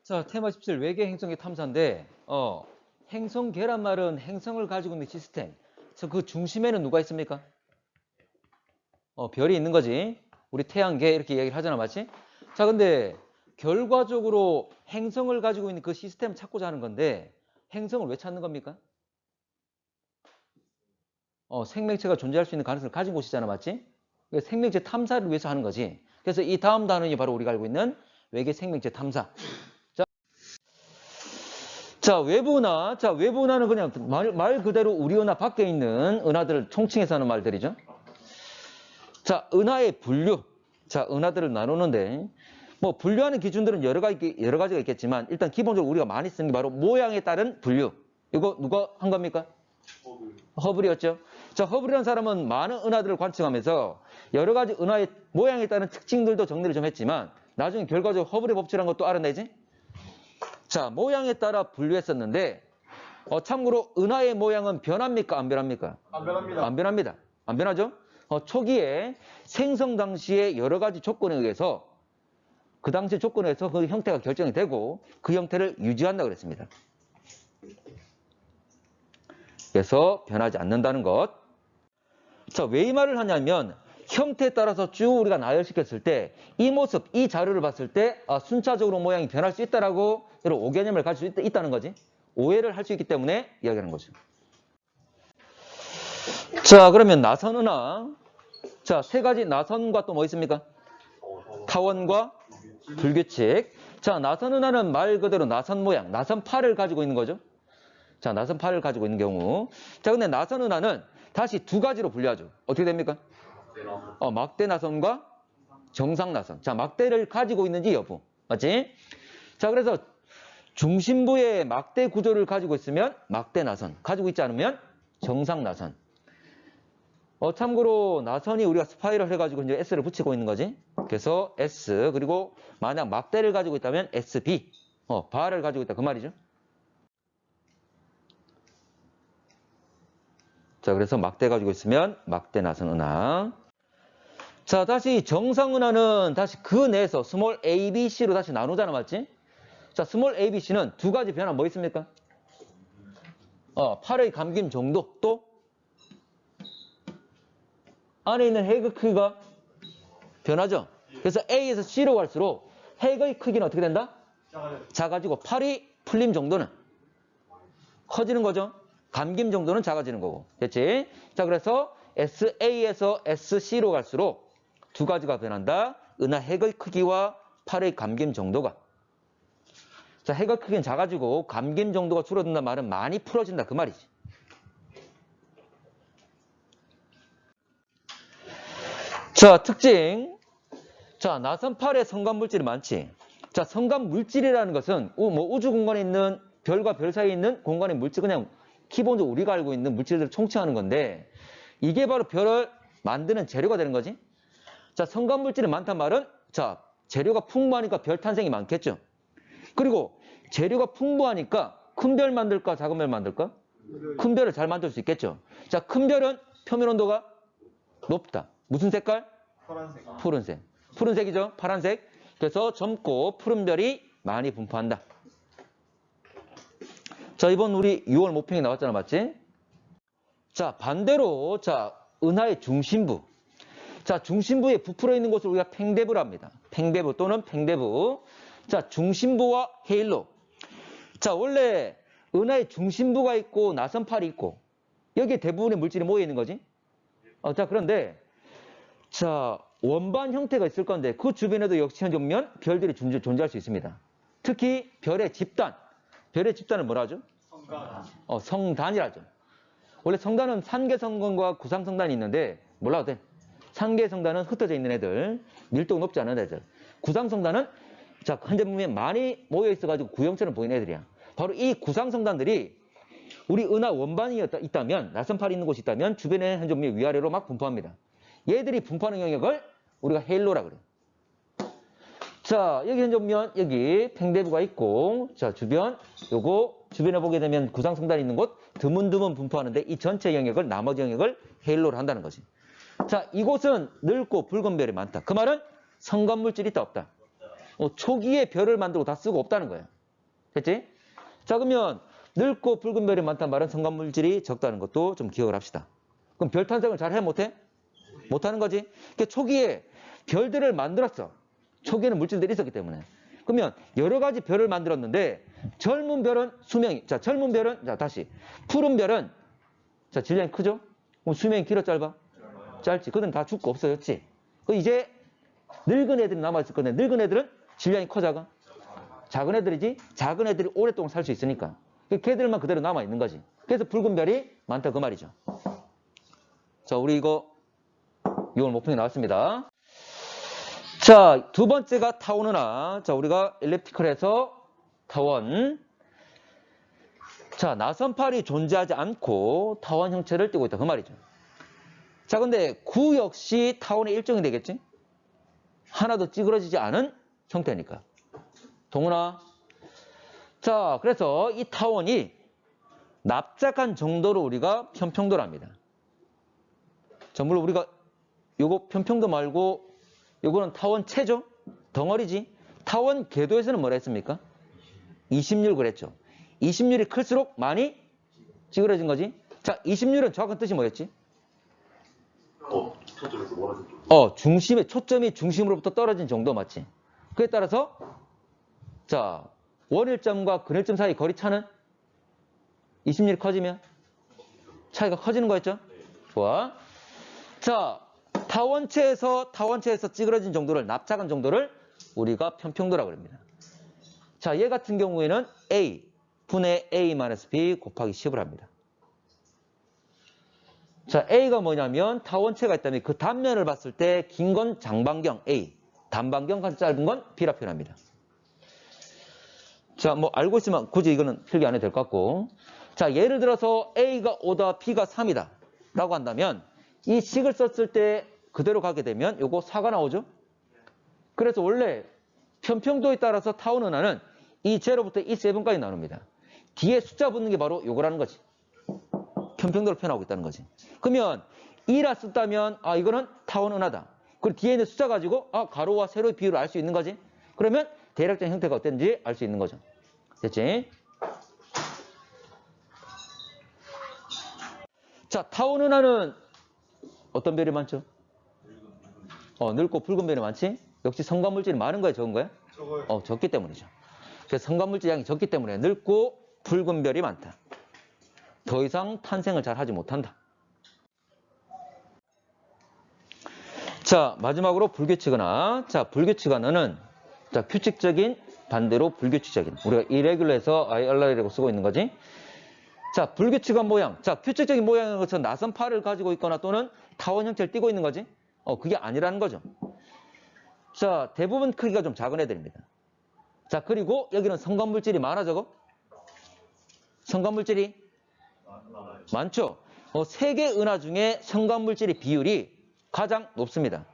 자, 테마 17 외계 행성의 탐사인데, 행성 계란말은 행성을 가지고 있는 시스템. 그래서 그 중심에는 누가 있습니까? 별이 있는 거지. 우리 태양계 이렇게 이야기를 하잖아, 맞지? 자, 근데 결과적으로 행성을 가지고 있는 그 시스템을 찾고자 하는 건데, 행성을 왜 찾는 겁니까? 생명체가 존재할 수 있는 가능성을 가진 곳이잖아, 맞지? 그러니까 생명체 탐사를 위해서 하는 거지. 그래서 이 다음 단원이 바로 우리가 알고 있는 외계 생명체 탐사. 자, 외부은하는 그냥 말 그대로 우리 은하 밖에 있는 은하들을 총칭해서 하는 말들이죠. 자, 은하의 분류. 자, 은하들을 나누는데, 뭐, 분류하는 기준들은 여러 가지가 있겠지만, 일단 기본적으로 우리가 많이 쓰는 게 바로 모양에 따른 분류. 이거 누가 한 겁니까? 허블이었죠. 자, 허블이라는 사람은 많은 은하들을 관측하면서 여러 가지 은하의 모양에 따른 특징들도 정리를 좀 했지만, 나중에 결과적으로 허블의 법칙이라는 것도 알아내지? 자, 모양에 따라 분류했었는데, 참고로 은하의 모양은 변합니까? 안 변합니까? 안 변합니다. 안 변합니다. 안 변하죠? 초기에 생성 당시의 여러 가지 조건에 의해서 그 당시 조건에서 그 형태가 결정이 되고 그 형태를 유지한다고 그랬습니다. 그래서 변하지 않는다는 것. 자, 왜 이 말을 하냐면 형태에 따라서 쭉 우리가 나열시켰을 때 이 모습, 이 자료를 봤을 때 순차적으로 모양이 변할 수 있다라고 이런 오개념을 가질 수 있다는 거지. 오해를 할 수 있기 때문에 이야기하는 거죠. 자, 그러면 나선 은하. 자, 세 가지 나선과 또 뭐 있습니까? 타원과 불규칙. 자, 나선 은하는 말 그대로 나선 모양, 나선팔을 가지고 있는 거죠. 자, 나선팔을 가지고 있는 경우. 자, 근데 나선 은하는 다시 두 가지로 분류하죠. 어떻게 됩니까? 막대 나선과 정상 나선. 자, 막대를 가지고 있는지 여부. 맞지? 자, 그래서 중심부에 막대 구조를 가지고 있으면 막대 나선. 가지고 있지 않으면 정상 나선. 참고로 나선이 우리가 스파이럴 해가지고 이제 S를 붙이고 있는 거지. 그래서 S, 그리고 만약 막대를 가지고 있다면 SB. 바를 가지고 있다. 그 말이죠. 자, 그래서 막대 가지고 있으면 막대 나선 은하. 자, 다시 정상 은하는 다시 그 내에서 스몰 a, b, c로 다시 나누잖아, 맞지? 자, 스몰 a, b, c는 두 가지 변화 뭐 있습니까? 팔의 감김 정도, 또 안에 있는 핵의 크기가 변하죠. 그래서 A에서 C로 갈수록 핵의 크기는 어떻게 된다? 작아지고 팔이 풀림 정도는 커지는 거죠. 감김 정도는 작아지는 거고. 됐지? 자, 그래서 SA에서 SC로 갈수록 두 가지가 변한다. 은하 핵의 크기와 팔의 감김 정도가. 자, 핵의 크기는 작아지고 감김 정도가 줄어든다는 말은 많이 풀어진다. 그 말이지. 자, 특징. 자, 나선팔에 성간 물질이 많지. 자, 성간 물질이라는 것은 우주 공간에 있는 별과 별 사이에 있는 공간의 물질, 그냥 기본적으로 우리가 알고 있는 물질들을 총칭하는 건데 이게 바로 별을 만드는 재료가 되는 거지. 자, 성간 물질이 많단 말은 자, 재료가 풍부하니까 별 탄생이 많겠죠. 그리고 재료가 풍부하니까 큰 별 만들까 작은 별 만들까? 큰 별을 잘 만들 수 있겠죠. 자, 큰 별은 표면 온도가 높다. 무슨 색깔? 파란색. 푸른색. 푸른색이죠. 파란색. 그래서 젊고 푸른 별이 많이 분포한다. 자, 이번 우리 6월 모평이 나왔잖아, 맞지? 자, 반대로 자, 은하의 중심부. 자, 중심부에 부풀어 있는 곳을 우리가 팽대부라 합니다. 팽대부 또는 팽대부. 자, 중심부와 헤일로. 자, 원래 은하의 중심부가 있고 나선팔이 있고 여기에 대부분의 물질이 모여 있는 거지. 자, 그런데 자, 원반 형태가 있을 건데 그 주변에도 역시 현재 보면 별들이 존재할 수 있습니다. 특히 별의 집단. 별의 집단을 뭐라 하죠? 성간. 성단이라죠. 원래 성단은 산계성단과 구상성단이 있는데 몰라도 돼. 산계성단은 흩어져 있는 애들, 밀도가 높지 않은 애들. 구상성단은 자, 현재 보면 많이 모여 있어가지고 구형처럼 보이는 애들이야. 바로 이 구상성단들이 우리 은하 원반이 있다면, 나선팔이 있는 곳이 있다면 주변에 현재 보면 위아래로 막 분포합니다. 얘들이 분포하는 영역을 우리가 헤일로라 그래. 자, 여기 현재 보면 여기 팽대부가 있고, 자, 주변에 보게 되면 구상성단이 있는 곳 드문드문 분포하는데 이 전체 영역을, 나머지 영역을 헤일로로 한다는 거지. 자, 이곳은 넓고 붉은 별이 많다. 그 말은 성간 물질이 있다, 없다? 초기에 별을 만들고 다 쓰고 없다는 거예요. 됐지? 자, 그러면 늙고 붉은 별이 많다는 말은 성간물질이 적다는 것도 좀 기억을 합시다. 그럼 별 탄생을 잘 해? 못해? 못하는 거지? 그러니까 초기에 별들을 만들었어. 초기에는 물질들이 있었기 때문에. 그러면 여러 가지 별을 만들었는데 젊은 별은 수명이, 자, 젊은 별은, 자, 다시. 푸른 별은, 자, 질량이 크죠? 그럼 수명이 길어, 짧아? 짧지. 그들은 다 죽고 없어졌지. 그 이제 늙은 애들이 남아있을 건데 늙은 애들은 질량이 커, 작아? 작은 애들이지? 작은 애들이 오랫동안 살 수 있으니까. 걔들만 그대로 남아있는 거지. 그래서 붉은 별이 많다 그 말이죠. 자, 우리 이거 6월 모평이 나왔습니다. 자, 두 번째가 타원은하. 자, 우리가 엘립티컬에서 타원. 자, 나선팔이 존재하지 않고 타원 형체를 띠고 있다 그 말이죠. 자, 근데 구 역시 타원의 일종이 되겠지? 하나도 찌그러지지 않은 형태니까. 동훈아. 자, 그래서 이 타원이 납작한 정도로 우리가 편평도랍니다. 자, 물론 우리가 요거 편평도 말고 요거는 타원체죠? 덩어리지? 타원 궤도에서는 뭐라 했습니까? 20률 그랬죠. 20률이 클수록 많이 찌그러진 거지? 자, 20률은 정확한 뜻이 뭐였지? 초점에서 멀어진 쪽. 초점이 중심으로부터 떨어진 정도 맞지? 그에 따라서 자, 원일점과 근일점 사이 거리 차는 20mm 커지면 차이가 커지는 거였죠? 좋아. 자, 타원체에서 찌그러진 정도를, 납작한 정도를 우리가 편평도라고 합니다. 자, 얘 같은 경우에는 A 분의 A-B 곱하기 10을 합니다. 자, A가 뭐냐면 타원체가 있다면 그 단면을 봤을 때 긴 건 장반경 A, 단반경 짧은 건 B라 표현합니다. 자, 뭐 알고 있으면 굳이 이거는 필기 안 해도 될 것 같고. 자, 예를 들어서 A가 5다, B가 3이다 라고 한다면 이 식을 썼을 때 그대로 가게 되면 요거 4가 나오죠? 그래서 원래 편평도에 따라서 타원은하는 이 제로부터 이 세븐까지 나눕니다. 뒤에 숫자 붙는 게 바로 요거라는 거지. 편평도를 표현하고 있다는 거지. 그러면 2라 썼다면 아 이거는 타원은하다. 그리고 뒤에 있는 숫자 가지고 아 가로와 세로의 비율을 알 수 있는 거지. 그러면 대략적인 형태가 어땠는지 알 수 있는 거죠. 됐지? 자, 타원은하는 어떤 별이 많죠? 늙고 붉은 별이 많지? 역시 성간물질이 많은 거야, 적은 거야? 적어요. 적기 때문이죠. 그래서 성간물질 양이 적기 때문에 늙고 붉은 별이 많다. 더 이상 탄생을 잘 하지 못한다. 자, 마지막으로 불규칙은하. 자, 불규칙은하는 자, 규칙적인 반대로 불규칙적인. 우리가 irregular에서 irregular이라고 쓰고 있는 거지. 자, 불규칙한 모양. 자, 규칙적인 모양인 것은 나선팔을 가지고 있거나 또는 타원 형태를 띠고 있는 거지. 그게 아니라는 거죠. 자, 대부분 크기가 좀 작은 애들입니다. 자, 그리고 여기는 성간물질이 많아 적어? 성간물질이 많죠? 세계 은하 중에 성간물질의 비율이 가장 높습니다.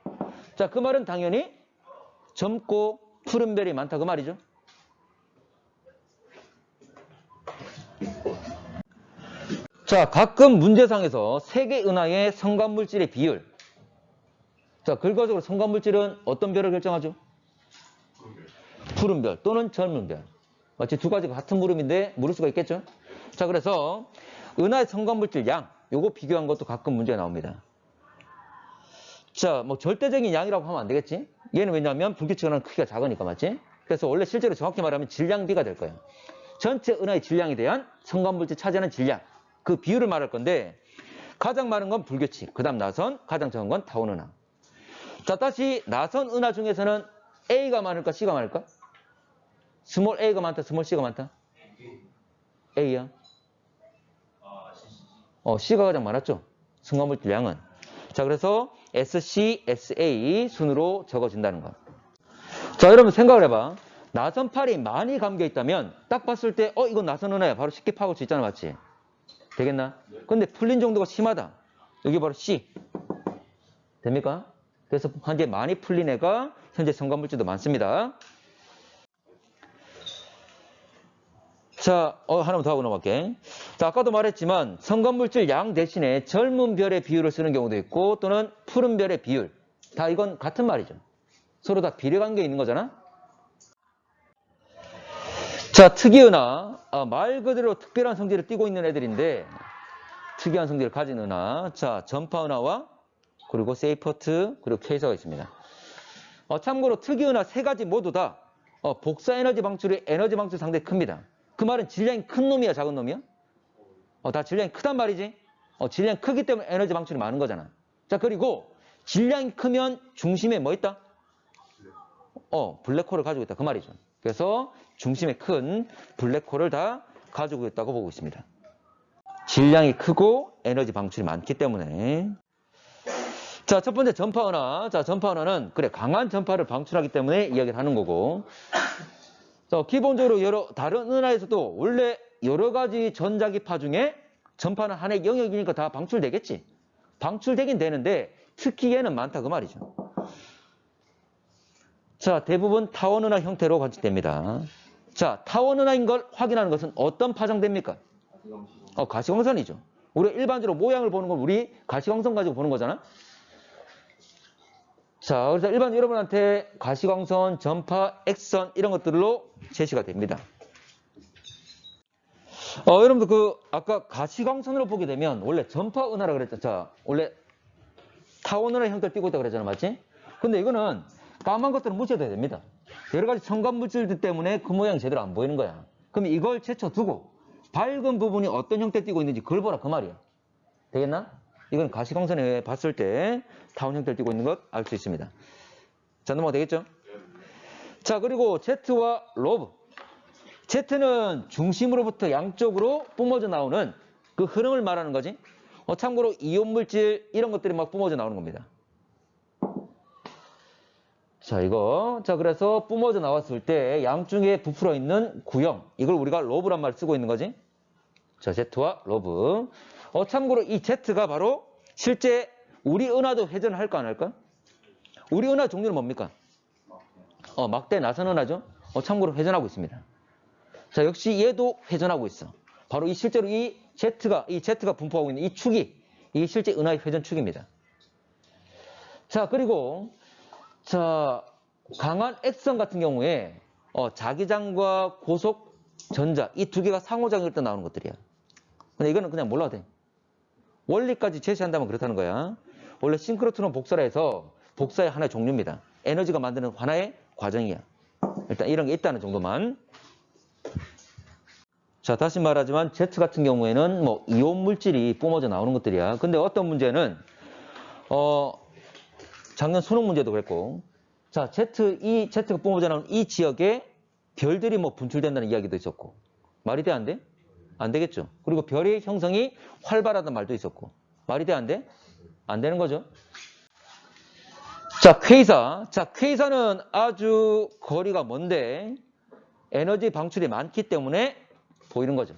자, 그 말은 당연히 젊고 푸른 별이 많다 그 말이죠. 자, 가끔 문제상에서 세계 은하의 성간물질의 비율. 자, 결과적으로 성간물질은 어떤 별을 결정하죠? 푸른 별 또는 젊은 별. 마치 두 가지가 같은 물음인데 물을 수가 있겠죠? 자, 그래서 은하의 성간물질 양, 요거 비교한 것도 가끔 문제가 나옵니다. 자, 뭐 절대적인 양이라고 하면 안 되겠지? 얘는 왜냐하면 불규칙은하는 크기가 작으니까, 맞지? 그래서 원래 실제로 정확히 말하면 질량비가 될 거예요. 전체 은하의 질량에 대한 성간물질 차지하는 질량, 그 비율을 말할 건데 가장 많은 건 불규칙, 그 다음 나선, 가장 적은 건 타원은하. 자, 다시 나선 은하 중에서는 A가 많을까, C가 많을까? 스몰 A가 많다, 스몰 C가 많다? A야. C가 가장 많았죠? 성간물질 양은. 자, 그래서 SC, SA 순으로 적어진다는 거. 자, 여러분 생각을 해봐. 나선팔이 많이 감겨 있다면 딱 봤을 때 이건 나선 은하야. 바로 쉽게 파악할 수 있잖아, 맞지? 되겠나? 근데 풀린 정도가 심하다. 여기 바로 C. 됩니까? 그래서 현재 많이 풀린 애가 현재 성간물질도 많습니다. 자, 하나만 더 하고 넘어갈게. 자, 아까도 말했지만 성간물질 양 대신에 젊은 별의 비율을 쓰는 경우도 있고 또는 푸른 별의 비율. 다 이건 같은 말이죠. 서로 다 비례관계에 있는 거잖아. 자, 자, 특이은하. 말 그대로 특별한 성질을 띠고 있는 애들인데, 특이한 성질을 가진 은하. 자, 전파은하와 그리고 세이퍼트 그리고 케이서가 있습니다. 참고로 특이은하 세 가지 모두 다 복사 에너지 방출이 에너지 방출 상당히 큽니다. 그 말은 질량이 큰 놈이야, 작은 놈이야? 다 질량이 크단 말이지. 질량이 크기 때문에 에너지 방출이 많은 거잖아. 자, 그리고 질량이 크면 중심에 뭐 있다? 블랙홀을 가지고 있다. 그 말이죠. 그래서 중심에 큰 블랙홀을 다 가지고 있다고 보고 있습니다. 질량이 크고 에너지 방출이 많기 때문에. 자, 첫 번째 전파은하. 자, 전파은하는 그래 강한 전파를 방출하기 때문에 이야기를 하는 거고. 자, 기본적으로 다른 은하에서도 원래 여러 가지 전자기파 중에 전파는 하나의 영역이니까 다 방출되겠지. 방출되긴 되는데 특히 얘는 많다 그 말이죠. 자, 대부분 타원은하 형태로 관측됩니다. 자, 타원은하인 걸 확인하는 것은 어떤 파장됩니까? 가시광선이죠. 우리 일반적으로 모양을 보는 건 우리 가시광선 가지고 보는 거잖아. 자, 그래서 일반 여러분한테 가시광선, 전파, X선 이런 것들로 제시가 됩니다. 여러분들 아까 가시광선으로 보게 되면 원래 전파은하라 그랬죠. 자, 원래 타원은하 형태를 띠고 있다고 그랬잖아, 맞지? 근데 이거는 까만 것들은 묻혀도 됩니다. 여러 가지 첨가 물질들 때문에 그 모양이 제대로 안 보이는 거야. 그럼 이걸 제쳐두고 밝은 부분이 어떤 형태 띠고 있는지 그걸 보라 그 말이야. 되겠나? 이건 가시광선에 봤을 때 타원 형태를 띠고 있는 것 알 수 있습니다. 자, 넘어가 되겠죠? 자, 그리고 Z와 로브. Z는 중심으로부터 양쪽으로 뿜어져 나오는 그 흐름을 말하는 거지. 참고로 이온 물질 이런 것들이 막 뿜어져 나오는 겁니다. 자, 자, 그래서 뿜어져 나왔을 때 양쪽에 부풀어 있는 구형. 이걸 우리가 로브란 말을 쓰고 있는 거지. 자, Z와 로브. 참고로 이 Z가 바로 실제 우리 은하도 회전을 할까 안 할까? 우리 은하 종류는 뭡니까? 막대 나선 은하죠. 참고로 회전하고 있습니다. 자, 역시 얘도 회전하고 있어. 바로 실제로 이 Z가 분포하고 있는 이 축이 이 실제 은하의 회전 축입니다. 자, 그리고 자, 강한 X선 같은 경우에 자기장과 고속 전자 이 두 개가 상호작용일 때 나오는 것들이야. 근데 이거는 그냥 몰라도 돼. 원리까지 제시한다면 그렇다는 거야. 원래 싱크로트론 복사라 해서 복사의 하나의 종류입니다. 에너지가 만드는 하나의 과정이야. 일단 이런 게 있다는 정도만. 자, 다시 말하지만 Z 같은 경우에는 뭐 이온 물질이 뿜어져 나오는 것들이야. 근데 어떤 문제는 작년 수능 문제도 그랬고, 자, Z가 뿜어져 나오는 이 지역에 별들이 뭐 분출된다는 이야기도 있었고, 말이 돼, 안 돼? 안 되겠죠. 그리고 별의 형성이 활발하다는 말도 있었고, 말이 돼, 안 돼? 안 되는 거죠. 자, 퀘이사. 자, 퀘이사는 아주 거리가 먼데 에너지 방출이 많기 때문에 보이는 거죠.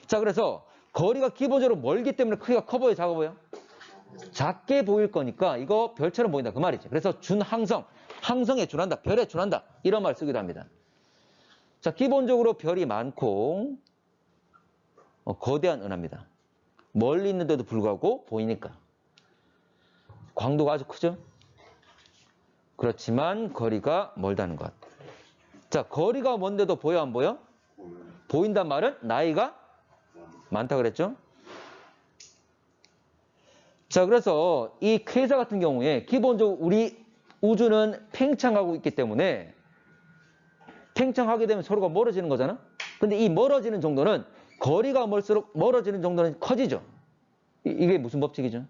자, 그래서 거리가 기본적으로 멀기 때문에 크기가 커 보여, 작아 보여? 작게 보일 거니까 이거 별처럼 보인다 그 말이지. 그래서 준항성, 항성에 준한다, 별에 준한다 이런 말 쓰기도 합니다. 자, 기본적으로 별이 많고 거대한 은하입니다. 멀리 있는데도 불구하고 보이니까. 광도가 아주 크죠? 그렇지만 거리가 멀다는 것. 자, 거리가 먼데도 보여 안 보여? 보인단 말은 나이가 많다 그랬죠? 자, 그래서 이 퀘이사 같은 경우에 기본적으로 우리 우주는 팽창하고 있기 때문에 팽창하게 되면 서로가 멀어지는 거잖아? 근데 이 멀어지는 정도는 거리가 멀수록 멀어지는 정도는 커지죠? 이게 무슨 법칙이죠?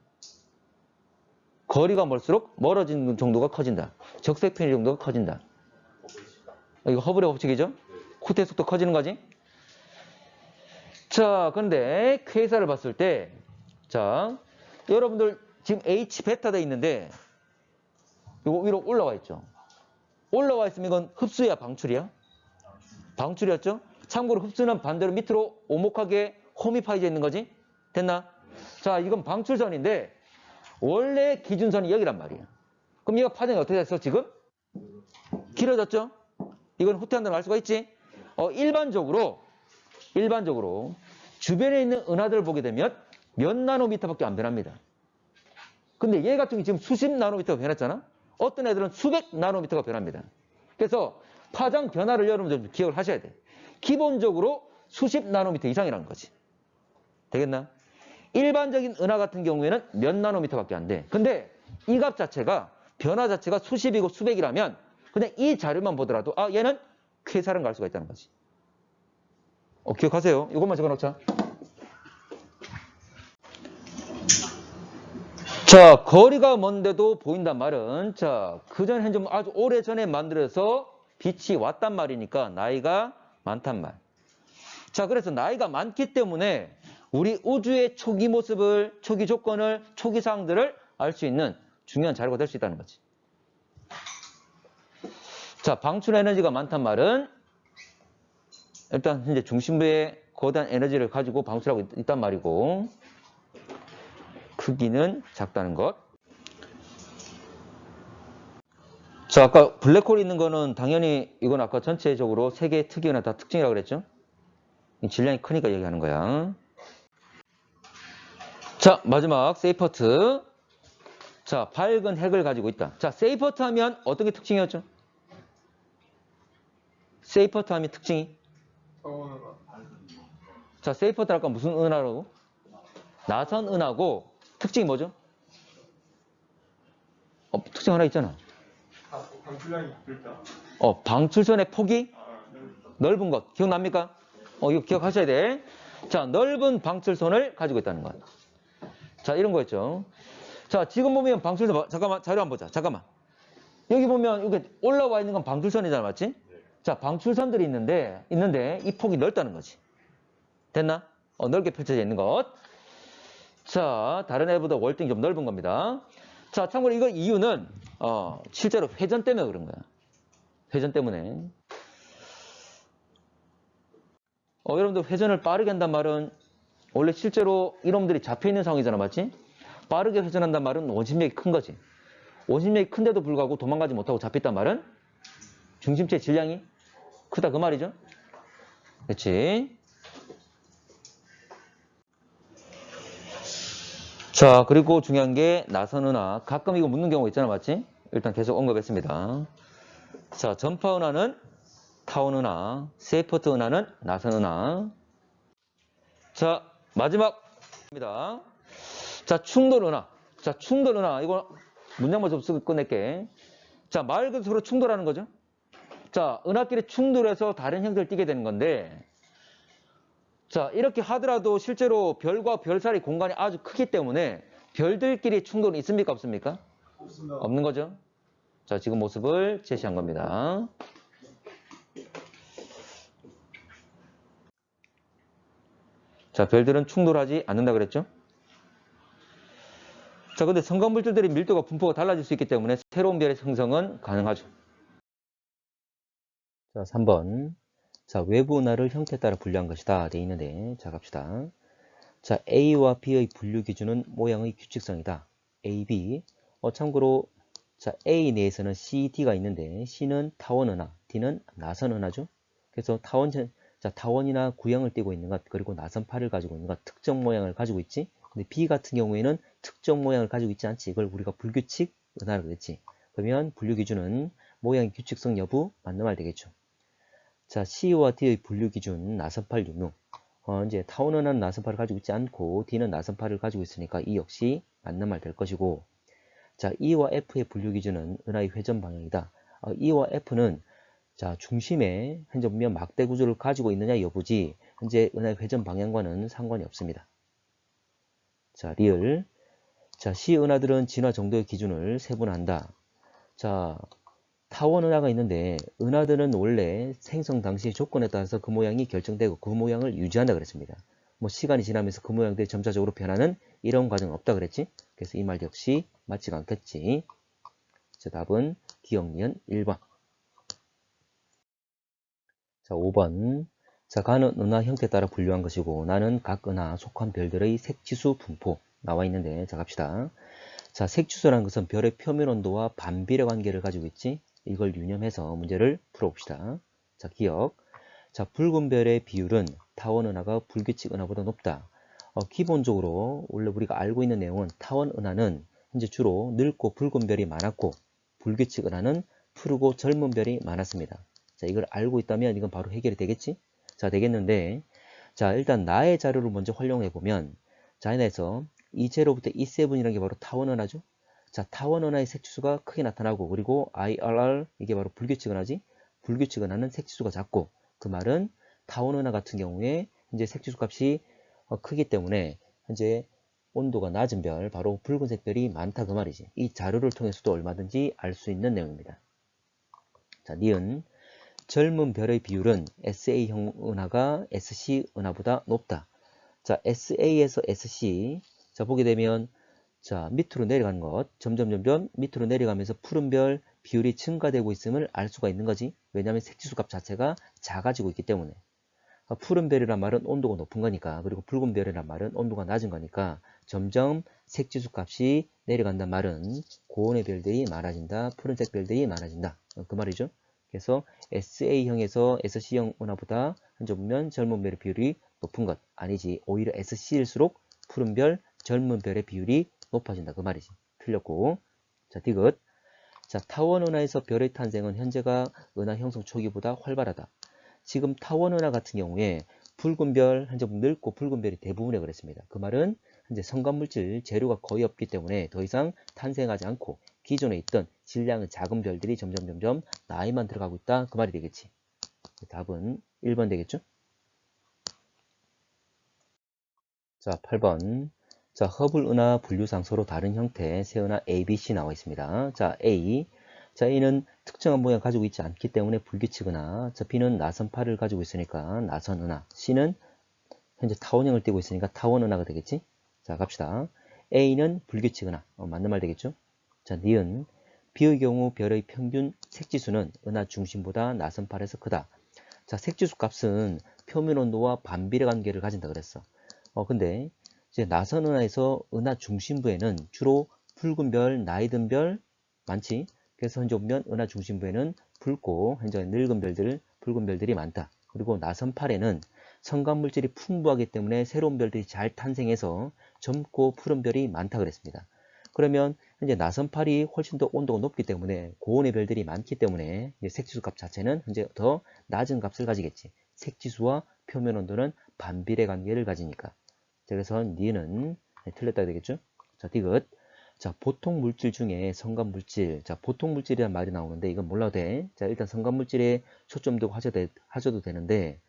거리가 멀수록 멀어지는 정도가 커진다. 적색 편의 정도가 커진다. 이거 허블의 법칙이죠? 후퇴 속도 커지는 거지? 자, 그런데 퀘이사를 봤을 때, 자, 여러분들 지금 H 베타 돼 있는데, 이거 위로 올라와 있죠? 올라와 있으면 이건 흡수야, 방출이야? 방출이었죠? 참고로 흡수는 반대로 밑으로 오목하게 홈이 파여져 있는 거지? 됐나? 자, 이건 방출선인데, 원래 기준선이 여기란 말이야. 그럼 얘가 파장이 어떻게 됐어, 지금? 길어졌죠? 이건 후퇴한다는 알 수가 있지? 일반적으로 주변에 있는 은하들을 보게 되면 몇 나노미터밖에 안 변합니다. 근데 얘 같은 경우 지금 수십 나노미터가 변했잖아? 어떤 애들은 수백 나노미터가 변합니다. 그래서 파장 변화를 여러분들 기억을 하셔야 돼. 기본적으로 수십 나노미터 이상이라는 거지. 되겠나? 일반적인 은하 같은 경우에는 몇 나노미터밖에 안 돼. 근데 이 값 자체가 변화 자체가 수십이고 수백이라면 그냥 이 자료만 보더라도 아 얘는 쾌사를 갈 수가 있다는 거지. 기억하세요. 이것만 적어놓자. 자, 거리가 먼데도 보인단 말은 자, 그전 현재 아주 오래전에 만들어서 빛이 왔단 말이니까 나이가 많단 말. 자, 그래서 나이가 많기 때문에 우리 우주의 초기 모습을, 초기 조건을, 초기 사항들을 알 수 있는 중요한 자료가 될 수 있다는 거지. 자, 방출 에너지가 많단 말은 일단 현재 중심부에 거대한 에너지를 가지고 방출하고 있단 말이고 크기는 작다는 것. 자, 아까 블랙홀이 있는 거는 당연히 이건 아까 전체적으로 세계의 특이나 다 특징이라고 그랬죠? 질량이 크니까 얘기하는 거야. 자, 마지막 세이퍼트. 자, 밝은 핵을 가지고 있다. 자, 세이퍼트 하면 어떤 게 특징이었죠? 세이퍼트 하면 특징이? 자, 세이퍼트 아까 무슨 은하라고? 나선 은하고 특징이 뭐죠? 특징 하나 있잖아. 방출량이 넓다. 방출선의 폭이 넓은 것. 기억납니까? 이거 기억하셔야 돼. 자, 넓은 방출선을 가지고 있다는 것. 자, 이런 거였죠. 자, 지금 보면 방출선, 잠깐만, 자료 한번 보자. 잠깐만. 여기 보면 이게 올라와 있는 건 방출선이잖아, 맞지? 자, 방출선들이 있는데 이 폭이 넓다는 거지. 됐나? 넓게 펼쳐져 있는 것. 자, 다른 애보다 월등히 좀 넓은 겁니다. 자, 참고로 이거 이유는, 실제로 회전 때문에 그런 거야. 회전 때문에. 여러분들 회전을 빠르게 한단 말은 원래 실제로 이놈들이 잡혀있는 상황이잖아, 맞지? 빠르게 회전한단 말은 원심력이 큰 거지. 원심력이 큰데도 불구하고 도망가지 못하고 잡혔단 말은 중심체의 질량이 크다 그 말이죠. 그렇지? 자, 그리고 중요한 게 나선 은하. 가끔 이거 묻는 경우가 있잖아, 맞지? 일단 계속 언급했습니다. 자, 전파 은하는 타원 은하, 세이퍼트 은하는 나선 은하. 자, 마지막입니다. 자, 충돌 은하. 자, 충돌 은하. 이거 문장만 좀 쓰고 끝낼게. 자, 말 그대로 서로 충돌하는 거죠. 자, 은하끼리 충돌해서 다른 형태를 띠게 되는 건데, 자, 이렇게 하더라도 실제로 별과 별 사이 공간이 아주 크기 때문에 별들끼리 충돌은 있습니까? 없습니까? 없습니다. 없는 거죠. 자, 지금 모습을 제시한 겁니다. 자, 별들은 충돌하지 않는다 그랬죠? 자, 근데 성간물질들의 밀도가 분포가 달라질 수 있기 때문에 새로운 별의 형성은 가능하죠. 자, 3번. 자, 외부 은하를 형태에 따라 분류한 것이다. 돼 있는데, 자, 갑시다. 자, A와 B의 분류 기준은 모양의 규칙성이다. A, B. 참고로, 자, A 내에서는 C, D가 있는데, C는 타원 은하, D는 나선 은하죠. 그래서 타원이나 구형을 띠고 있는 것, 그리고 나선파를 가지고 있는 것, 특정 모양을 가지고 있지. 근데 B 같은 경우에는 특정 모양을 가지고 있지 않지. 이걸 우리가 불규칙 은하라고 그랬지. 그러면 분류 기준은 모양의 규칙성 여부 맞는 말 되겠죠. 자, C와 D의 분류 기준 나선팔 유무. 이제 타원 은하는 나선파를 가지고 있지 않고 D는 나선파를 가지고 있으니까 이 역시 맞는 말 될 것이고. 자, E와 F의 분류 기준은 은하의 회전 방향이다. E와 F는 자, 중심에 현재 보면 막대 구조를 가지고 있느냐 여부지 현재 은하의 회전 방향과는 상관이 없습니다. 자, 리을. 자, C 은하들은 진화 정도의 기준을 세분화한다. 자, 타원 은하가 있는데 은하들은 원래 생성 당시의 조건에 따라서 그 모양이 결정되고 그 모양을 유지한다 그랬습니다. 뭐 시간이 지나면서 그 모양들이 점차적으로 변하는 이런 과정은 없다 그랬지. 그래서 이 말 역시 맞지가 않겠지. 자, 답은 기억니은 1번. 자, 5번. 자, 가는 은하 형태에 따라 분류한 것이고 나는 각 은하 속한 별들의 색지수 분포 나와 있는데 자, 갑시다. 자, 색지수라는 것은 별의 표면 온도와 반비례 관계를 가지고 있지. 이걸 유념해서 문제를 풀어봅시다. 자, 기억. 자, 붉은 별의 비율은 타원 은하가 불규칙 은하보다 높다. 기본적으로 원래 우리가 알고 있는 내용은 타원 은하는 현재 주로 늙고 붉은 별이 많았고 불규칙 은하는 푸르고 젊은 별이 많았습니다. 자, 이걸 알고 있다면 이건 바로 해결이 되겠지? 자, 되겠는데, 자, 일단 나의 자료를 먼저 활용해 보면, 자, 얘네에서 E0부터 E7이라는 게 바로 타원 은하죠. 자, 타원 은하의 색지수가 크게 나타나고, 그리고 IRR, 이게 바로 불규칙 은하지. 불규칙 은하는 색지수가 작고, 그 말은 타원 은하 같은 경우에 이제 색지수 값이 크기 때문에 현재 온도가 낮은 별, 바로 붉은색 별이 많다 그 말이지. 이 자료를 통해서도 얼마든지 알 수 있는 내용입니다. 자, 니은 젊은 별의 비율은 SA형 은하가 SC 은하보다 높다. 자, SA에서 SC, 자, 보게 되면, 자, 밑으로 내려가는 것, 점점 밑으로 내려가면서 푸른 별 비율이 증가되고 있음을 알 수가 있는 거지. 왜냐하면 색지수 값 자체가 작아지고 있기 때문에. 푸른 별이란 말은 온도가 높은 거니까, 그리고 붉은 별이란 말은 온도가 낮은 거니까, 점점 색지수 값이 내려간다는 말은 고온의 별들이 많아진다, 푸른색 별들이 많아진다. 그 말이죠. 그래서 SA형에서 SC형 은하보다 현재 보면 젊은 별의 비율이 높은 것 아니지. 오히려 SC일수록 푸른 별, 젊은 별의 비율이 높아진다. 그 말이지. 틀렸고. 자, 디귿. 자, 타원 은하에서 별의 탄생은 현재가 은하 형성 초기보다 활발하다. 지금 타원 은하 같은 경우에 붉은 별, 현재 늙고 붉은 별이 대부분에 그랬습니다. 그 말은 현재 성간물질 재료가 거의 없기 때문에 더 이상 탄생하지 않고 기존에 있던 질량은 작은 별들이 점점 나이만 들어가고 있다. 그 말이 되겠지. 답은 1번 되겠죠? 자, 8번. 자, 허블 은하 분류상 서로 다른 형태의 세 은하 A, B, C 나와 있습니다. 자, A. 자, A는 특정한 모양 가지고 있지 않기 때문에 불규칙 은하. 자, B는 나선파를 가지고 있으니까 나선 은하. C는 현재 타원형을 띄고 있으니까 타원 은하가 되겠지? 자, 갑시다. A는 불규칙 은하. 맞는 말 되겠죠? 자, 니은. B의 경우 별의 평균 색지수는 은하 중심보다 나선팔에서 크다. 자, 색지수 값은 표면 온도와 반비례 관계를 가진다 그랬어. 근데 이제 나선 은하에서 은하 중심부에는 주로 붉은 별, 나이 든 별 많지. 그래서 현재 보면 은하 중심부에는 붉고 현재 늙은 별들, 붉은 별들이 많다. 그리고 나선팔에는 성간물질이 풍부하기 때문에 새로운 별들이 잘 탄생해서 젊고 푸른 별이 많다 그랬습니다. 그러면 현재 나선팔이 훨씬 더 온도가 높기 때문에 고온의 별들이 많기 때문에 색지수 값 자체는 현재 더 낮은 값을 가지겠지. 색지수와 표면 온도는 반비례 관계를 가지니까. 자, 그래서 니는 틀렸다 되겠죠? 자, 디귿. 자, 보통 물질 중에 성간물질. 자, 보통 물질이라는 말이 나오는데 이건 몰라도 돼. 자, 일단 성간물질에 초점 두고 하셔도 되는데,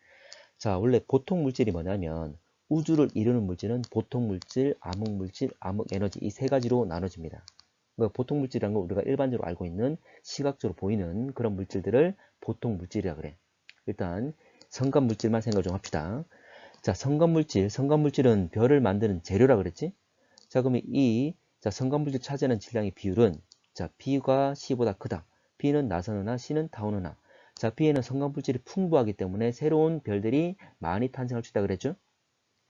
자, 원래 보통 물질이 뭐냐면 우주를 이루는 물질은 보통 물질, 암흑 물질, 암흑 에너지 이 세 가지로 나눠집니다. 그러니까 보통 물질이라는 건 우리가 일반적으로 알고 있는 시각적으로 보이는 그런 물질들을 보통 물질이라 그래. 일단 성간 물질만 생각 좀 합시다. 자, 성간물질은 별을 만드는 재료라 그랬지? 자, 그러면 자, 성간물질 차지하는 질량의 비율은 자, B가 C보다 크다. B는 나선 은하, C는 타원 은하. 자, B에는 성간물질이 풍부하기 때문에 새로운 별들이 많이 탄생할 수 있다 그랬죠?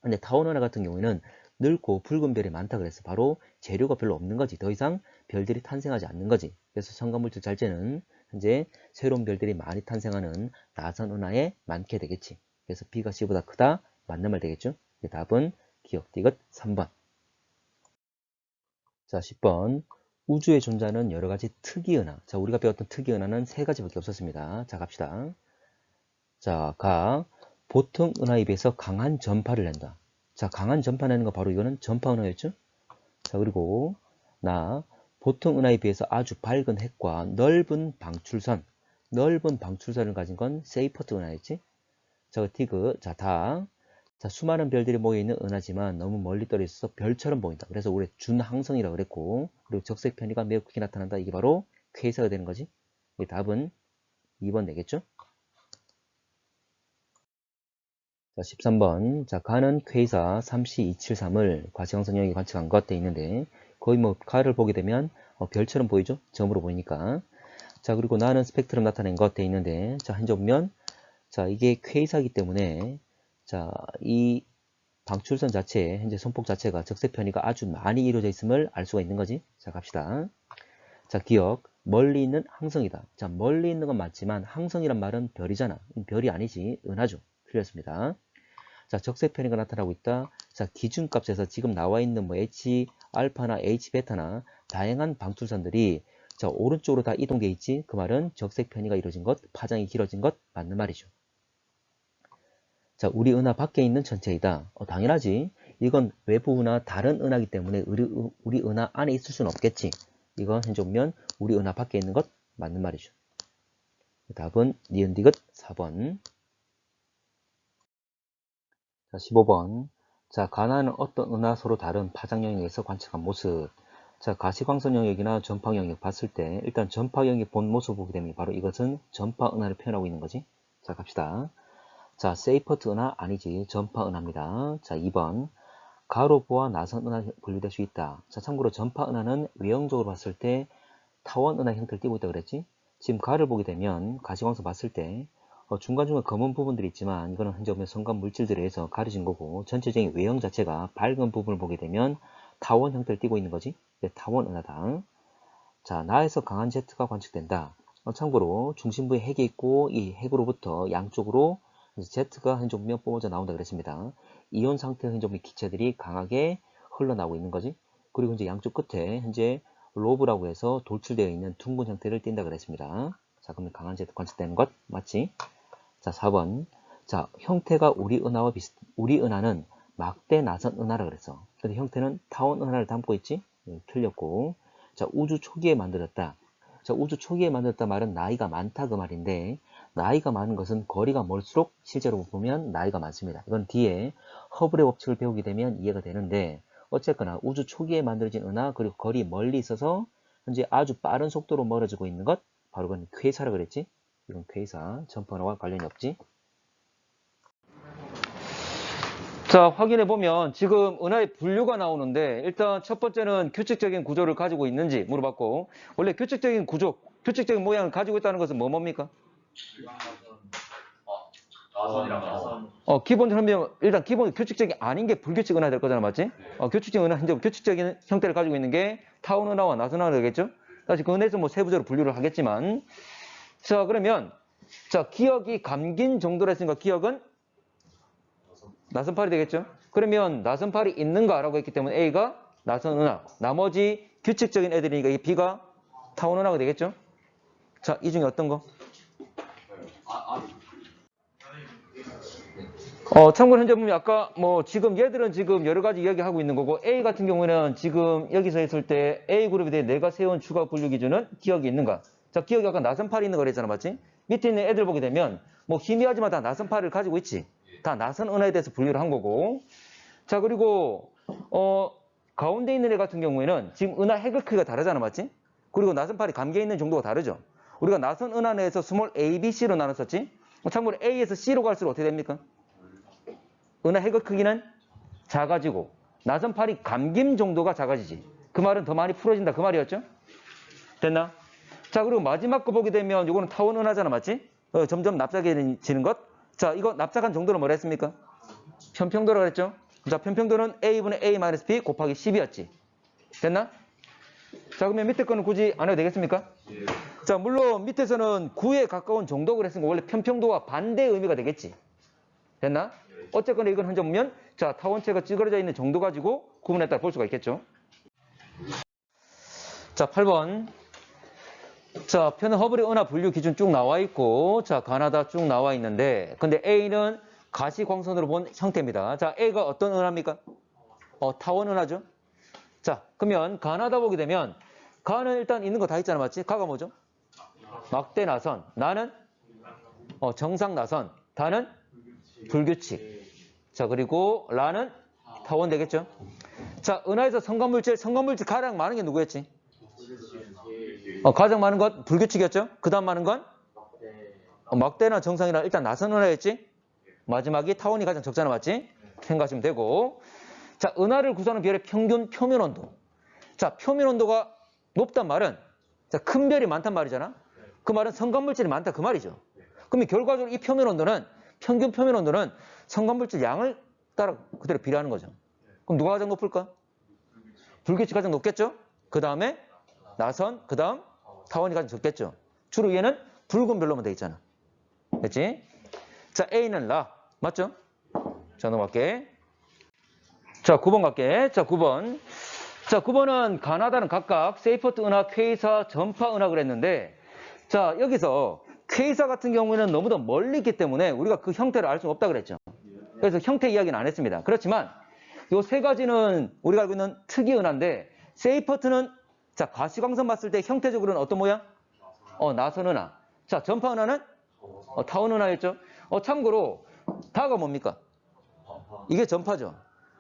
근데 타원 은하 같은 경우에는 늙고 붉은 별이 많다 그랬어. 바로 재료가 별로 없는 거지. 더 이상 별들이 탄생하지 않는 거지. 그래서 성간물질 자체는 현재 새로운 별들이 많이 탄생하는 나선 은하에 많게 되겠지. 그래서 B가 C보다 크다. 맞는 말 되겠죠? 답은 기억 디귿 3번. 자, 10번. 우주에 존재하는 여러 가지 특이 은하. 자, 우리가 배웠던 특이 은하는 세 가지밖에 없었습니다. 자, 갑시다. 자, 보통 은하에 비해서 강한 전파를 낸다. 자, 강한 전파 내는 거 바로 이거는 전파 은하였죠? 자, 그리고 보통 은하에 비해서 아주 밝은 핵과 넓은 방출선을 가진 건 세이퍼트 은하였지? 자, 디귿. 자, 수많은 별들이 모여있는 은하지만 너무 멀리 떨어져 있어서 별처럼 보인다. 그래서 우리 준항성이라고 그랬고, 그리고 적색 편의가 매우 크게 나타난다. 이게 바로 퀘이사가 되는 거지. 이 답은 2번 되겠죠? 자, 13번. 자, 가는 퀘이사 3C273을 과시광선형이 관측한 것 돼 있는데, 거의 뭐 가를 보게 되면 별처럼 보이죠? 점으로 보이니까. 자, 그리고 나는 스펙트럼 나타낸 것 돼 있는데, 자, 현재 보면, 자, 이게 퀘이사이기 때문에, 자, 이 방출선 자체에 현재 선폭 자체가 적색 편이가 아주 많이 이루어져 있음을 알 수가 있는 거지. 자, 갑시다. 자, 기억. 멀리 있는 항성이다. 자, 멀리 있는 건 맞지만 항성이란 말은 별이잖아. 별이 아니지. 은하죠. 틀렸습니다. 자, 적색 편이가 나타나고 있다. 자, 기준값에서 지금 나와 있는 뭐 H 알파나 H 베타나 다양한 방출선들이 자, 오른쪽으로 다 이동돼 있지. 그 말은 적색 편이가 이루어진 것, 파장이 길어진 것 맞는 말이죠. 자, 우리 은하 밖에 있는 천체이다. 당연하지. 이건 외부 은하 다른 은하이기 때문에 우리 은하 안에 있을 수는 없겠지. 이건 현재 보면 우리 은하 밖에 있는 것 맞는 말이죠. 답은 니은디귿 4번. 자, 15번. 자, 가나는 어떤 은하 서로 다른 파장 영역에서 관측한 모습. 자, 가시광선 영역이나 전파 영역 봤을 때 일단 전파 영역 본 모습을 보게 되면 바로 이것은 전파 은하를 표현하고 있는 거지. 자, 갑시다. 자, 세이퍼트 은하 아니지. 전파 은하입니다. 자, 2번. 가로부와 나선 은하 분류될 수 있다. 자, 참고로 전파 은하는 외형적으로 봤을 때 타원 은하 형태를 띠고 있다 그랬지. 지금 가를 보게 되면 가시광선 봤을 때 중간중간 검은 부분들이 있지만 이거는 현재 보면 성간 물질들에 의해서 가려진 거고 전체적인 외형 자체가 밝은 부분을 보게 되면 타원 형태를 띠고 있는 거지. 타원 은하다. 자, 나에서 강한 제트가 관측된다. 참고로 중심부에 핵이 있고 이 핵으로부터 양쪽으로 제트가 현재 보면 뿜어져 나온다 그랬습니다. 이온 상태의 현재 보면 기체들이 강하게 흘러나오고 있는 거지. 그리고 이제 양쪽 끝에 현재 로브라고 해서 돌출되어 있는 둥근 형태를 띈다 그랬습니다. 자, 그러면 강한 제트 관측되는 것 맞지? 자, 4번. 자, 형태가 우리 은하는 막대 나선 은하라 그랬어. 근데 형태는 타원 은하를 담고 있지? 틀렸고. 자, 우주 초기에 만들었다. 자, 우주 초기에 만들었다 말은 나이가 많다 그 말인데, 나이가 많은 것은 거리가 멀수록 실제로 보면 나이가 많습니다. 이건 뒤에 허블의 법칙을 배우게 되면 이해가 되는데, 어쨌거나 우주 초기에 만들어진 은하, 그리고 거리 멀리 있어서 현재 아주 빠른 속도로 멀어지고 있는 것, 바로 그건 퀘이사라 그랬지? 이건 퀘이사, 전파은하와 관련이 없지? 자, 확인해 보면 지금 은하의 분류가 나오는데 일단 첫 번째는 규칙적인 구조를 가지고 있는지 물어봤고, 원래 규칙적인 구조, 규칙적인 모양을 가지고 있다는 것은 뭡니까? 기본적으로 일단 기본 규칙적이 아닌 게 불규칙 은하 될 거잖아, 맞지? 규칙적인 은하, 현재 규칙적인 형태를 가지고 있는 게 타원 은하와 나선 은하가 되겠죠? 다시 그 은하에서 뭐 세부적으로 분류를 하겠지만, 자, 그러면 자, 기억이 감긴 정도로 했으니까 기억은 나선팔이 되겠죠? 그러면 나선팔이 있는가라고 했기 때문에 A가 나선 은하, 나머지 규칙적인 애들이니까 이 B가 타원 은하가 되겠죠? 자, 이 중에 어떤 거? 참고로 현재 보면 아까 뭐 지금 얘들은 지금 여러 가지 이야기하고 있는 거고, A 같은 경우에는 지금 여기서 했을 때 A그룹에 대해 내가 세운 추가 분류 기준은 기억이 있는가? 자, 기억이 아까 나선팔이 있는 거 그랬잖아, 맞지? 밑에 있는 애들 보게 되면 뭐 희미하지만 다 나선팔을 가지고 있지. 다 나선 은하에 대해서 분류를 한 거고. 자, 그리고 가운데 있는 애 같은 경우에는 지금 은하 핵의 크기가 다르잖아, 맞지? 그리고 나선팔이 감겨 있는 정도가 다르죠. 우리가 나선 은하 내에서 스몰 A, B, C로 나눴었지? 참고로 A에서 C로 갈수록 어떻게 됩니까? 은하 핵의 크기는 작아지고 나선팔이 감김 정도가 작아지지. 그 말은 더 많이 풀어진다 그 말이었죠? 됐나? 자, 그리고 마지막 거 보게 되면 이거는 타원 은하잖아, 맞지? 점점 납작해지는 것. 자, 이거 납작한 정도는 뭐라 했습니까? 편평도라고 그랬죠? 자, 편평도는 A분의 A-B 곱하기 10이었지. 됐나? 자, 그러면 밑에 거는 굳이 안 해도 되겠습니까? 자, 물론 밑에서는 9에 가까운 정도 그랬으니까 원래 편평도와 반대의 의미가 되겠지. 됐나? 어쨌거나 이건 현재 보면 자, 타원체가 찌그러져 있는 정도 가지고 구분했다 볼 수가 있겠죠. 자, 8번. 자, 표는 허블의 은하 분류 기준 쭉 나와 있고, 자, 가나다 쭉 나와 있는데, 근데 A는 가시광선으로 본 형태입니다. 자, A가 어떤 은하입니까? 타원 은하죠. 자, 그러면 가나다 보게 되면, 가는 일단 있는 거 다 있잖아, 맞지? 가가 뭐죠? 막대 나선. 나는 정상 나선. 다는 불규칙. 자, 그리고 라는 타원 되겠죠? 자, 은하에서 성간물질 가장 많은 게 누구였지? 가장 많은 건 불규칙이었죠? 그 다음 많은 건? 막대나 정상이나 일단 나선 은하였지? 마지막이 타원이 가장 적잖아, 맞지? 생각하시면 되고. 자, 은하를 구성하는 별의 평균 표면 온도. 자, 표면 온도가 높단 말은 자, 큰 별이 많단 말이잖아? 그 말은 성간물질이 많다 그 말이죠. 그러면 결과적으로 이 표면 온도는 평균 표면 온도는 성간물질 양을 따라 그대로 비례하는 거죠. 그럼 누가 가장 높을까? 불규칙 가장 높겠죠? 그 다음에 나선, 그 다음 타원이 가장 적겠죠. 주로 얘는 붉은 별로만 돼 있잖아. 됐지? 자, A는 라. 맞죠? 자, 넘어갈게. 자, 9번 갈게. 자, 9번. 자, 9번은 가나다는 각각 세이퍼트 은하, 퀘이사, 전파 은하 그랬는데, 자, 여기서 퀘이사 같은 경우에는 너무도 멀리 있기 때문에 우리가 그 형태를 알 수 없다 그랬죠. 그래서 형태 이야기는 안 했습니다. 그렇지만 요 세 가지는 우리가 알고 있는 특이 은하인데 세이퍼트는 자 가시광선 봤을 때 형태적으로는 어떤 모양? 나선 은하. 자 전파 은하는 타원 은하였죠. 참고로 다가 뭡니까? 이게 전파죠.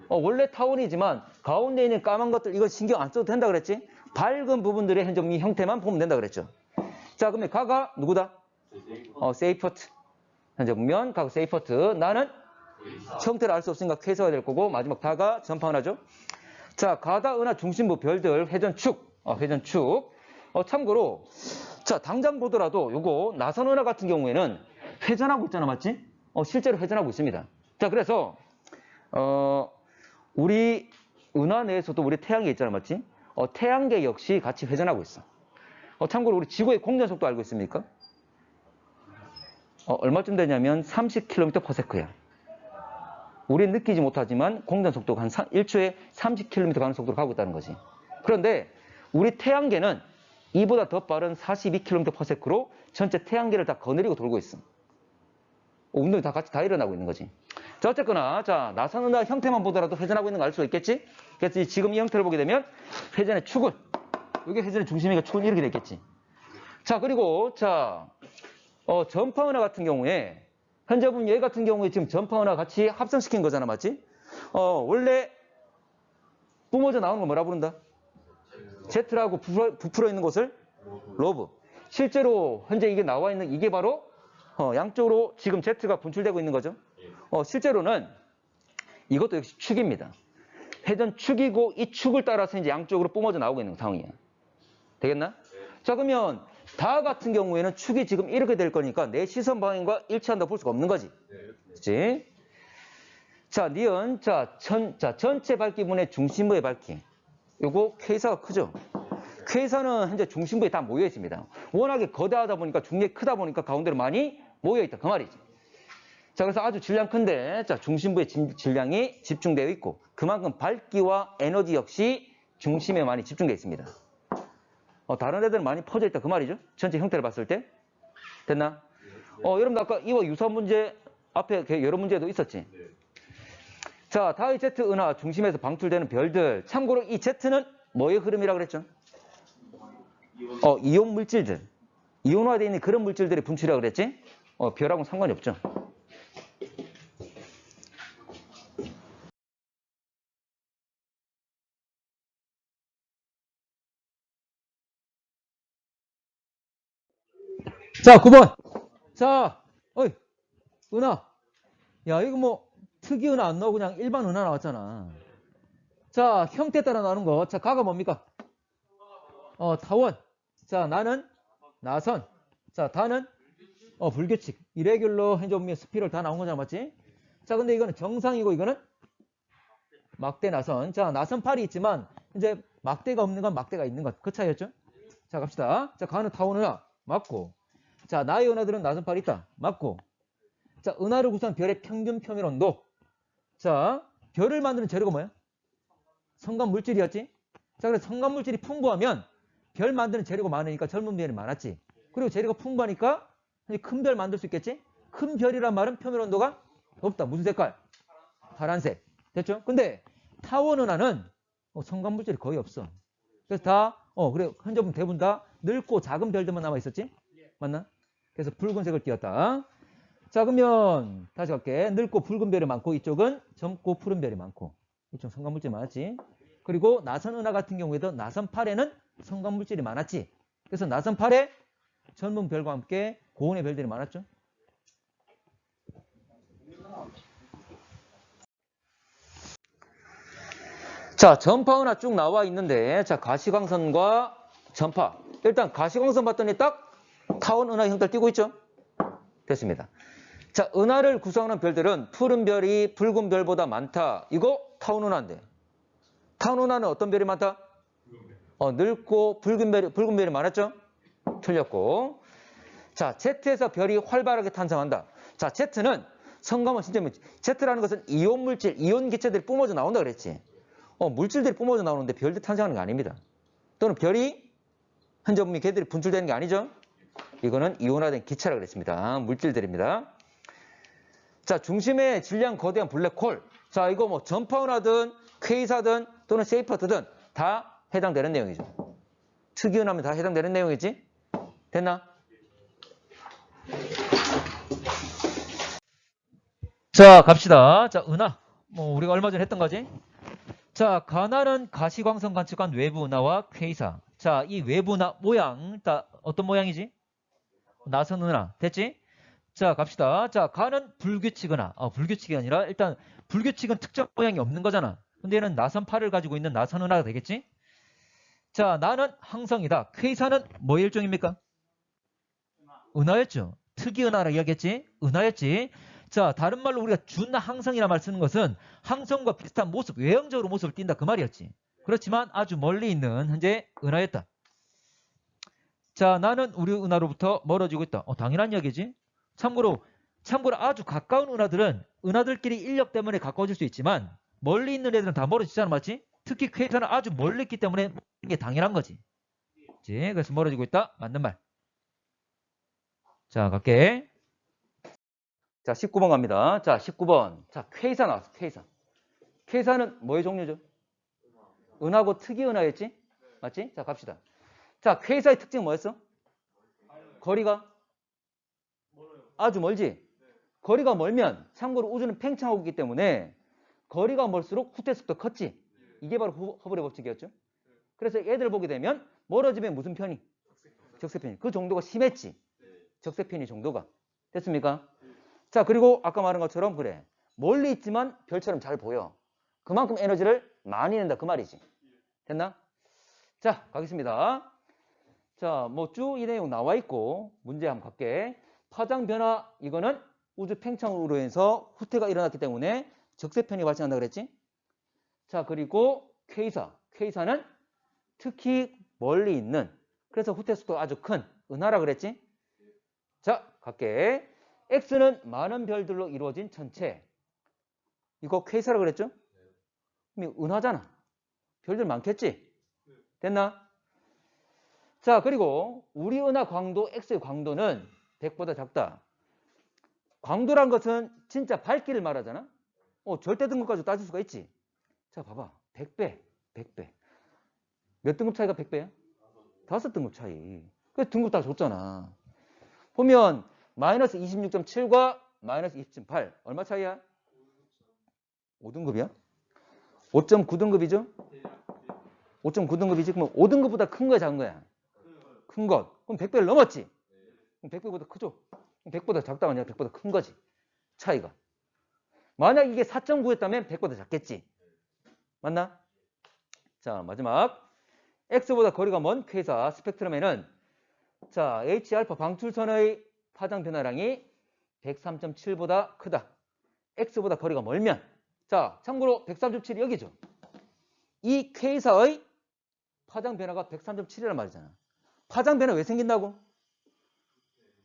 원래 타원이지만 가운데 있는 까만 것들 이거 신경 안 써도 된다 그랬지? 밝은 부분들의 현저미 형태만 보면 된다 그랬죠. 자 그러면 가가 누구다? 세이퍼트. 현재 보면 가가 세이퍼트. 나는 형태를 알 수 없으니까 쾌서가 될 거고 마지막 다가 전파 은하죠. 자 가다 은하 중심부 별들 회전축. 회전축. 참고로 자 당장 보더라도 요거 나선 은하 같은 경우에는 회전하고 있잖아 맞지? 실제로 회전하고 있습니다. 자 그래서 우리 은하 내에서도 우리 태양계 있잖아 맞지? 태양계 역시 같이 회전하고 있어. 참고로 우리 지구의 공전 속도 알고 있습니까? 얼마쯤 되냐면 30km/s야. 우린 느끼지 못하지만 공전 속도가 한 1초에 30km 가는 속도로 가고 있다는 거지. 그런데 우리 태양계는 이보다 더 빠른 42km/s로 전체 태양계를 다 거느리고 돌고 있어. 운동이 다 같이 다 일어나고 있는 거지. 자, 어쨌거나, 자, 나선 은하 형태만 보더라도 회전하고 있는 거 알 수 있겠지? 그래서 지금 이 형태를 보게 되면 회전의 축은, 이게 회전의 중심이니까 축은 이렇게 됐겠지. 자, 그리고, 자, 전파 은하 같은 경우에, 현재 보면 얘 같은 경우에 지금 전파 은하 같이 합성시킨 거잖아, 맞지? 원래 뿜어져 나오는 거 뭐라 부른다? Z라고 부풀어 있는 곳을 로브. 실제로 현재 이게 나와 있는 이게 바로 양쪽으로 지금 Z가 분출되고 있는 거죠. 실제로는 이것도 역시 축입니다. 회전 축이고 이 축을 따라서 이제 양쪽으로 뿜어져 나오고 있는 상황이에요. 되겠나? 자 그러면 다 같은 경우에는 축이 지금 이렇게 될 거니까 내 시선 방향과 일치한다고 볼 수가 없는 거지. 그렇지? 자, 니은 자 전체 밝기분의 중심부의 밝기. 요거 K사가 크죠? K사는 현재 중심부에 다 모여 있습니다. 워낙에 거대하다 보니까 중력이 크다 보니까 가운데로 많이 모여 있다. 그 말이지. 자, 그래서 아주 질량 큰데, 자, 중심부에 질량이 집중되어 있고, 그만큼 밝기와 에너지 역시 중심에 많이 집중되어 있습니다. 다른 애들은 많이 퍼져 있다. 그 말이죠. 전체 형태를 봤을 때. 됐나? 여러분들 아까 이와 유사 문제 앞에 여러 문제도 있었지. 자, 다의 Z 은하 중심에서 방출되는 별들. 참고로 이 Z는 뭐의 흐름이라고 그랬죠? 이온 물질들. 이온화되어 있는 그런 물질들의 분출이라고 그랬지? 별하고는 상관이 없죠. 자, 9번. 자, 은하. 야, 이거 뭐, 특이 은하 안 나오고 그냥 일반 은하 나왔잖아. 자, 형태 따라 나오는 거. 자, 가가 뭡니까? 타원. 자, 나는 나선. 자, 다는 불규칙. 이레귤러 핸즈오미 스피럴 다 나온 거잖아, 맞지? 자, 근데 이거는 정상이고 이거는 막대 나선. 자, 나선팔이 있지만 이제 막대가 없는 건 막대가 있는 것. 그 차이였죠? 자, 갑시다. 자, 가는 타원 은하. 맞고. 자, 나의 은하들은 나선팔이 있다. 맞고. 자, 은하를 구성한 별의 평균 표면 온도. 자, 별을 만드는 재료가 뭐야? 성간 물질이었지? 자, 그래서 성간 물질이 풍부하면 별 만드는 재료가 많으니까 젊은 별이 많았지. 그리고 재료가 풍부하니까 큰 별 만들 수 있겠지? 큰 별이란 말은 표면 온도가 높다. 무슨 색깔? 파란색. 됐죠? 근데 타원 은하는 성간 물질이 거의 없어. 그래서 다, 그래. 현재 보면 대부분 다 늙고 작은 별들만 남아 있었지? 맞나? 그래서 붉은색을 띄었다. 자, 그러면 다시 갈게. 늙고 붉은 별이 많고 이쪽은 젊고 푸른 별이 많고. 이쪽 성간물질이 많았지. 그리고 나선 은하 같은 경우에도 나선 8에는 성간물질이 많았지. 그래서 나선 8에 젊은 별과 함께 고온의 별들이 많았죠. 자, 전파 은하 쭉 나와 있는데, 자, 가시광선과 전파. 일단 가시광선 봤더니 딱 타원 은하 형태를 띄고 있죠. 됐습니다. 자, 은하를 구성하는 별들은 푸른 별이 붉은 별보다 많다. 이거 타원 은하인데. 타원 은하는 어떤 별이 많다? 늙고 붉은 별이 많았죠? 틀렸고. 자, Z에서 별이 활발하게 탄생한다. 자, Z는 성감은 진짜 Z라는 것은 이온 물질, 이온 기체들이 뿜어져 나온다 그랬지. 물질들이 뿜어져 나오는데 별들이 탄생하는 게 아닙니다. 또는 별이 현재 보면 걔들이 분출되는 게 아니죠. 이거는 이온화된 기체라고 그랬습니다. 물질들입니다. 자, 중심에 질량 거대한 블랙홀. 자, 이거 뭐 전파운하든 퀘이사든 또는 세이퍼트든 다 해당되는 내용이죠. 특이은하면 다 해당되는 내용이지? 됐나? 자, 갑시다. 자, 은하. 뭐 우리가 얼마 전에 했던 거지? 자, 가나는 가시광선 관측한 외부 은하와 퀘이사. 자, 이 외부 은하 모양, 어떤 모양이지? 나선 은하. 됐지? 자, 갑시다. 자, 가는 불규칙 은하. 불규칙이 아니라 일단 불규칙은 특정 모양이 없는 거잖아. 근데 얘는 나선파를 가지고 있는 나선 은하가 되겠지? 자, 나는 항성이다. 퀘이사는 뭐의 일종입니까? 은하였죠. 특이 은하라 이야기했지? 은하였지. 자, 다른 말로 우리가 준항성이라 말 쓰는 것은 항성과 비슷한 모습, 외형적으로 모습을 띈다 그 말이었지. 그렇지만 아주 멀리 있는 현재 은하였다. 자, 나는 우리 은하로부터 멀어지고 있다. 당연한 이야기지. 참고로 아주 가까운 은하들은 은하들끼리 인력 때문에 가까워질 수 있지만 멀리 있는 애들은 다 멀어지잖아, 맞지? 특히 퀘이사는 아주 멀리 있기 때문에 이게 당연한 거지. 그치? 그래서 멀어지고 있다. 맞는 말. 자, 갈게. 자, 19번 갑니다. 자, 19번. 자, 퀘이사 나왔어, 퀘이사. 퀘이사는 뭐의 종류죠? 은하고 특이 은하였지? 맞지? 자, 갑시다. 자, 퀘이사의 특징은 뭐였어? 거리가 아주 멀지? 거리가 멀면, 참고로 우주는 팽창하고 있기 때문에 거리가 멀수록 후퇴 속도 컸지? 이게 바로 허블의 법칙이었죠? 그래서 얘들 보게 되면 멀어지면 무슨 편이? 적세편이. 그 정도가 심했지? 적세편이 정도가. 됐습니까? 자, 그리고 아까 말한 것처럼 그래. 멀리 있지만 별처럼 잘 보여. 그만큼 에너지를 많이 낸다 그 말이지. 됐나? 자, 가겠습니다. 자, 뭐 쭉 이 내용 나와 있고 문제 한번 갈게. 파장 변화 이거는 우주 팽창으로 인해서 후퇴가 일어났기 때문에 적세편이 발생한다 그랬지? 자, 그리고 퀘이사는 특히 멀리 있는 그래서 후퇴 속도가 아주 큰 은하라 그랬지? 자, 갈게. X는 많은 별들로 이루어진 천체. 이거 퀘이사라 그랬죠? 그럼 은하잖아. 별들 많겠지? 됐나? 자, 그리고 우리 은하 광도 X의 광도는 100보다 작다. 광도란 것은 진짜 밝기를 말하잖아. 절대 등급까지 따질 수가 있지. 자, 봐봐. 100배. 몇 등급 차이가 100배야? 5등급 차이. 그래서 등급 다 줬잖아. 보면 마이너스 26.7과 마이너스 20.8 얼마 차이야? 5등급이야? 5.9등급이죠? 5.9등급이지? 그럼 5등급보다 큰 거야 작은 거야? 큰 것. 그럼 100배를 넘었지? 그럼 100배보다 크죠? 그럼 100보다 작다가 아니라 100보다 큰 거지. 차이가. 만약 이게 4.9였다면 100보다 작겠지? 맞나? 자, 마지막. X보다 거리가 먼 퀘이사 스펙트럼에는 자, Hα 방출선의 파장 변화량이 103.7보다 크다. X보다 거리가 멀면. 자, 참고로 103.7이 여기죠. 이 퀘이사의 파장 변화가 103.7이란 말이잖아. 파장 변화 왜 생긴다고?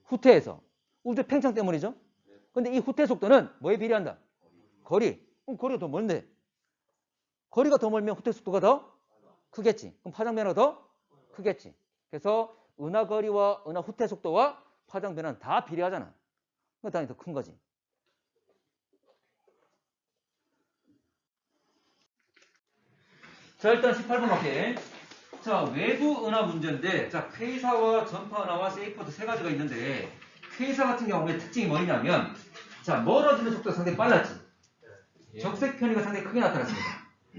후퇴에서. 우주 팽창 때문이죠. 근데 이 후퇴 속도는 뭐에 비례한다? 거리. 그럼 거리가 더 멀네. 거리가 더 멀면 후퇴 속도가 더 크겠지. 그럼 파장 변화가 더 크겠지. 그래서 은하 거리와 은하 후퇴 속도와 파장 변화는 다 비례하잖아. 그러니까 당연히 더 큰 거지. 자, 일단 18번 갈게. 자, 외부 은하 문제인데, 자, 퀘이사와 전파 은하와 세이퍼트 세 가지가 있는데, 퀘이사 같은 경우에 특징이 뭐냐면, 자, 멀어지는 속도가 상당히 빨랐지. 적색 편이가 상당히 크게 나타났습니다.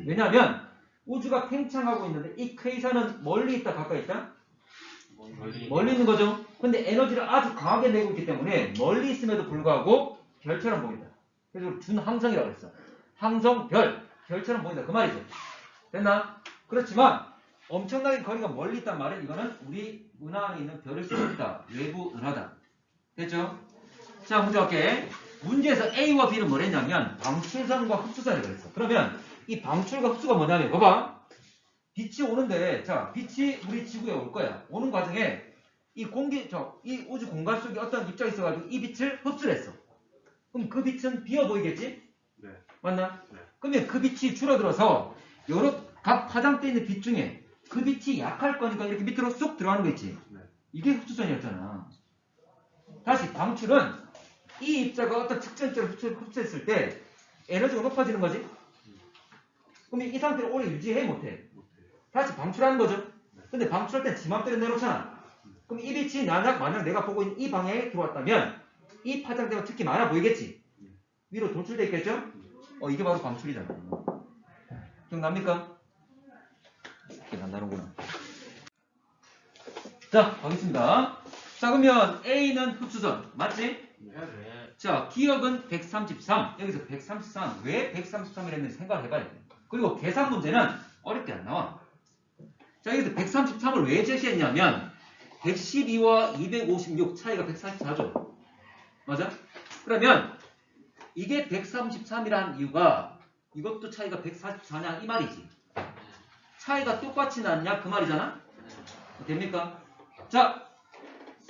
왜냐하면 우주가 팽창하고 있는데 이 퀘이사는 멀리 있다 가까이 있다? 멀리 있는 거죠. 근데 에너지를 아주 강하게 내고 있기 때문에 멀리 있음에도 불구하고 별처럼 보인다. 그래서 준항성이라고 했어. 항성, 별처럼 보인다. 그 말이죠. 됐나? 그렇지만 엄청나게 거리가 멀리 있단 말은 이거는 우리 은하 안에 있는 별일 수 있다. 외부 은하다. 됐죠? 자, 문제 갈게. 문제에서 A와 B는 뭐랬냐면 방출선과 흡수선이라고 그랬어. 그러면 이 방출과 흡수가 뭐냐면 봐봐. 빛이 오는데 자, 빛이 우리 지구에 올 거야. 오는 과정에 이 이 우주 공간 속에 어떤 입자가 있어가지고 이 빛을 흡수를 했어. 그럼 그 빛은 비어 보이겠지? 네. 맞나? 네. 그러면 그 빛이 줄어들어서 여러 각 파장대 있는 빛 중에 그 빛이 약할 거니까 이렇게 밑으로 쏙 들어가는 거 있지? 네. 이게 흡수선이었잖아. 다시 방출은 이 입자가 어떤 특정 입자를 흡수했을 때 에너지가 높아지는 거지. 그럼 이 상태를 오래 유지해 못해? 다시 방출하는 거죠. 근데 방출할 땐 지맘대로 내놓잖아. 그럼 이 빛이 만약 내가 보고 있는 이 방향에 들어왔다면 이 파장대가 특히 많아 보이겠지. 위로 돌출돼 있겠죠? 이게 바로 방출이잖아. 기억납니까? 기억난다는구나. 자, 가겠습니다. 자, 그러면 A는 흡수전. 맞지? 자, 기억은 133. 여기서 133. 왜 133이라 했는지 생각을 해봐야 돼. 그리고 계산 문제는 어렵게 안 나와. 자, 여기서 133을 왜 제시했냐면 112와 256 차이가 144죠. 맞아? 그러면 이게 133이라는 이유가 이것도 차이가 144냐 이 말이지. 차이가 똑같이 났냐 그 말이잖아. 됩니까? 자,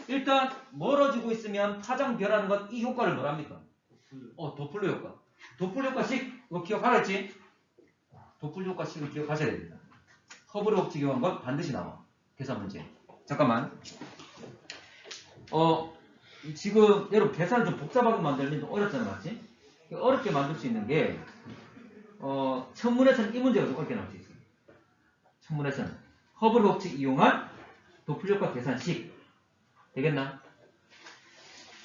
일단 멀어지고 있으면 파장 변하는 건 이 효과를 뭐랍니까? 도플러 효과. 도플러 효과식 이거 기억하라 했지? 도플러 효과식은 기억하셔야 됩니다. 허브르 법칙 이용한 건 반드시 나와. 계산 문제. 잠깐만. 지금 여러분 계산을 좀 복잡하게 만들면 좀 어렵잖아, 맞지? 어렵게 만들 수 있는 게 천문에서는 이 문제가 좀 어렵게 나올 수 있어요. 천문에서는 허브르 법칙 이용한 도플러 효과 계산식 되겠나?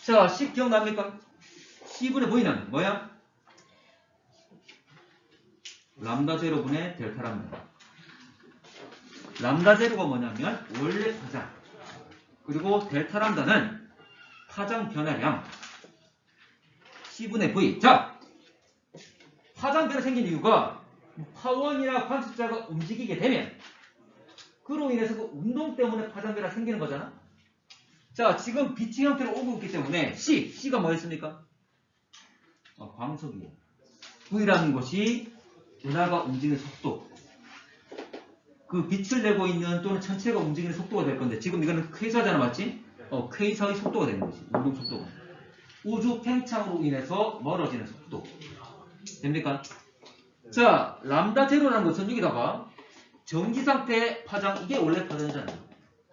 자, 식 기억납니까? C분의 V는 뭐야? 람다 제로분의 델타 람다. 람다 제로가 뭐냐면 원래 파장. 그리고 델타 람다는 파장 변화량. C분의 V. 자, 파장 변화 생긴 이유가 파원이나 관측자가 움직이게 되면 그로 인해서 그 운동 때문에 파장 변화 생기는 거잖아. 자, 지금 빛의 형태로 오고 있기 때문에 C가 뭐였습니까? 광속이에요. V라는 것이 은하가 움직이는 속도. 그 빛을 내고 있는 또는 천체가 움직이는 속도가 될 건데 지금 이거는 퀘이사잖아, 맞지? 퀘이사의 속도가 되는 거지. 운동 속도가. 우주 팽창으로 인해서 멀어지는 속도. 됩니까? 자, 람다 제로라는 것은 여기다가 정지 상태의 파장, 이게 원래 파장이잖아요.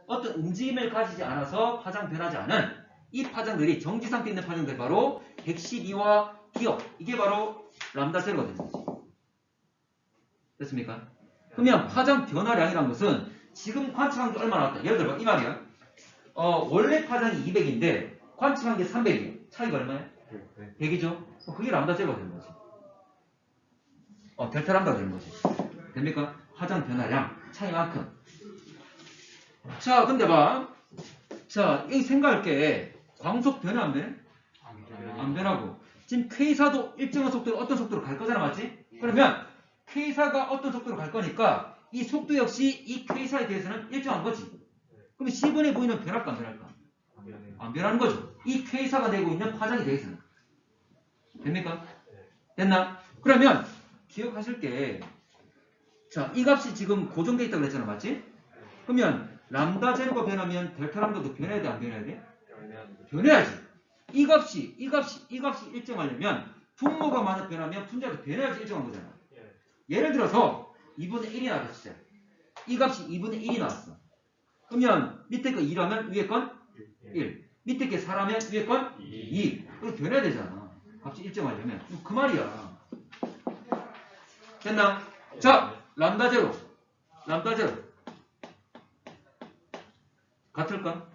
어떤 움직임을 가지지 않아서 파장 변하지 않은 이 파장들이 정지 상태에 있는 파장들 바로 112와 기억. 이게 바로 람다 제로가 되는 거지. 됐습니까? 그러면 파장 변화량이라는 것은 지금 관측한 게 얼마 나왔다. 예를 들어 이 말이야. 원래 파장이 200인데 관측한 게 300이에요. 차이가 얼마야? 100이죠? 그게 람다 제로가 되는 거지. 델타 람다가 되는 거지. 됩니까? 파장 변화량 차이만큼. 자, 근데 봐. 자, 여기 생각할 게 광속 변화 안 변해? 안 변하고. 지금 K사도 일정한 속도로 어떤 속도로 갈 거잖아, 맞지? 그러면 K사가 어떤 속도로 갈 거니까 이 속도 역시 이 K사에 대해서는 일정한 거지. 그럼 C분의 V는 변할까 안 변할까? 안 변하는 거죠. 이 K사가 내고 있는 파장에 대해서는. 됩니까? 됐나? 그러면 기억하실 게 자, 이 값이 지금 고정되어 있다고 그랬잖아, 맞지? 그러면 람다 제로가 변하면 델타 람다도 변해야 돼, 안 변해야 돼? 변해야지. 이 값이 일정하려면 분모가 만약 변하면 분자도 변해야지 일정한 거잖아. 예를 들어서 2분의 1이 나왔어, 진짜. 이 값이 2분의 1이 나왔어. 그러면 밑에 거 2라면 위에 건 1. 밑에 게 4라면 위에 건 2. 그럼 변해야 되잖아. 값이 일정하려면. 그 말이야. 됐나? 자, 람다 제로. 같을까?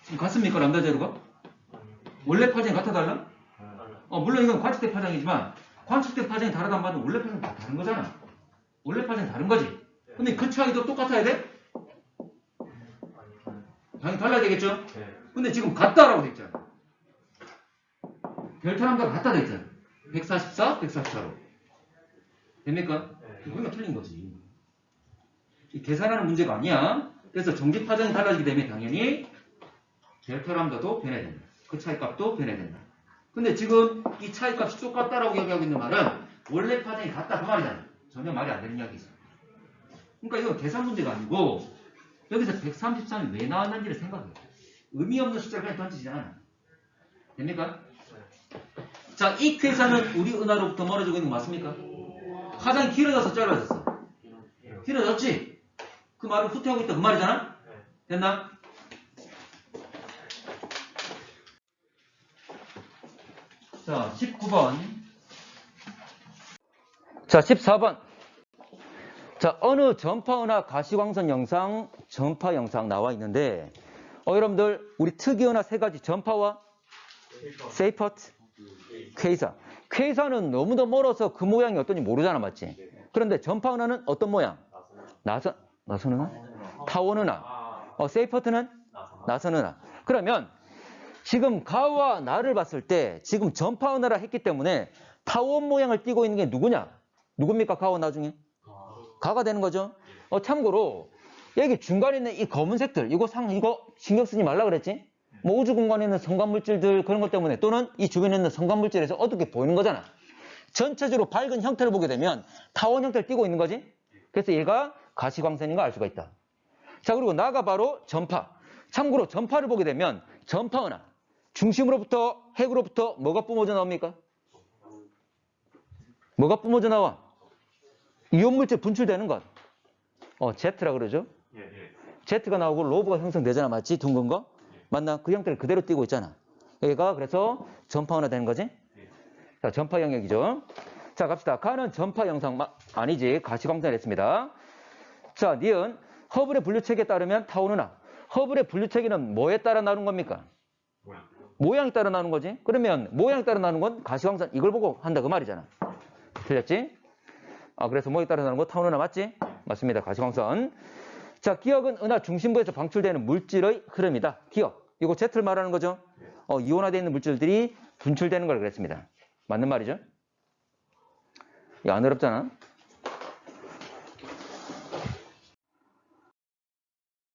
지금 같습니까? 람다 제로가? 원래 파장이 같아 달라? 물론 이건 관측대 파장이지만 관측대 파장이 다르다는 말은 원래 파장이 다 다른 거잖아. 원래 파장이 다른 거지. 근데 그 차이도 똑같아야 돼? 당연히 달라야 되겠죠? 근데 지금 같다라고 돼 있잖아. 델타 람다가 같다 돼 있잖아. 144, 144로. 됩니까? 이거는 틀린 거지. 계산하는 문제가 아니야. 그래서 정지 파장이 달라지기 때문에 당연히 델타 람다도 변해야 된다. 그 차이 값도 변해야 된다. 근데 지금 이 차이 값이 똑같다라고 얘기하고 있는 말은 원래 파장이 같다 그 말이잖아. 전혀 말이 안 되는 이야기죠. 그러니까 이건 계산 문제가 아니고 여기서 133이 왜 나왔는지를 생각해. 의미 없는 숫자를 그냥 던지잖아. 됩니까? 자, 이 계산은 우리 은하로부터 멀어지고 있는 거 맞습니까? 파장이 길어져서 짧아졌어. 길어졌지? 그 말을 후퇴하고 있다 그 말이잖아? 됐나? 자, 19번. 자, 14번. 자, 어느 전파은하 가시광선 영상, 전파 영상 나와 있는데, 여러분들, 우리 특이은하 세 가지 전파와 세이퍼트, 퀘이사. 퀘이사는 너무도 멀어서 그 모양이 어떤지 모르잖아, 맞지? 그런데 전파은하는 어떤 모양? 나선은하? 타원은하. 세이퍼트는? 나선은하. 그러면 지금 가와 나를 봤을 때 지금 전파은하라 했기 때문에 타원 모양을 띠고 있는 게 누구냐? 누굽니까? 가와 나 중에? 가가 되는 거죠. 참고로 여기 중간에 있는 이 검은색들 이거 신경 쓰지 말라 그랬지? 뭐 우주 공간에 있는 성광물질들 그런 것 때문에 또는 이 주변에 있는 성광물질에서 어둡게 보이는 거잖아. 전체적으로 밝은 형태를 보게 되면 타원 형태를 띠고 있는 거지. 그래서 얘가 가시광선인 걸 알 수가 있다. 자, 그리고 나가 바로 전파. 참고로 전파를 보게 되면 전파은하 중심으로부터 핵으로부터 뭐가 뿜어져 나옵니까? 뭐가 뿜어져 나와? 이온물질 분출되는 것. Z라 그러죠? Z가 나오고 로브가 형성되잖아. 맞지? 둥근 거? 맞나? 그 형태를 그대로 띄고 있잖아. 얘가 그래서 전파은하 되는 거지? 자, 전파 영역이죠. 자, 갑시다. 가는 전파 영상, 아니지. 가시광선을 했습니다. 자, 니은 허블의 분류체계에 따르면 타원은하. 허블의 분류체계는 뭐에 따라 나눈 겁니까? 모양에 따라 나눈 거지. 그러면 모양에 따라 나눈 건 가시광선 이걸 보고 한다 그 말이잖아. 틀렸지? 그래서 뭐에 따라 나눈 거 타원은하 맞지? 맞습니다. 가시광선. 자, 기억은 은하 중심부에서 방출되는 물질의 흐름이다. 기억. 이거 Z를 말하는 거죠. 이온화되어 있는 물질들이 분출되는 걸 그랬습니다. 맞는 말이죠? 이거 안 어렵잖아.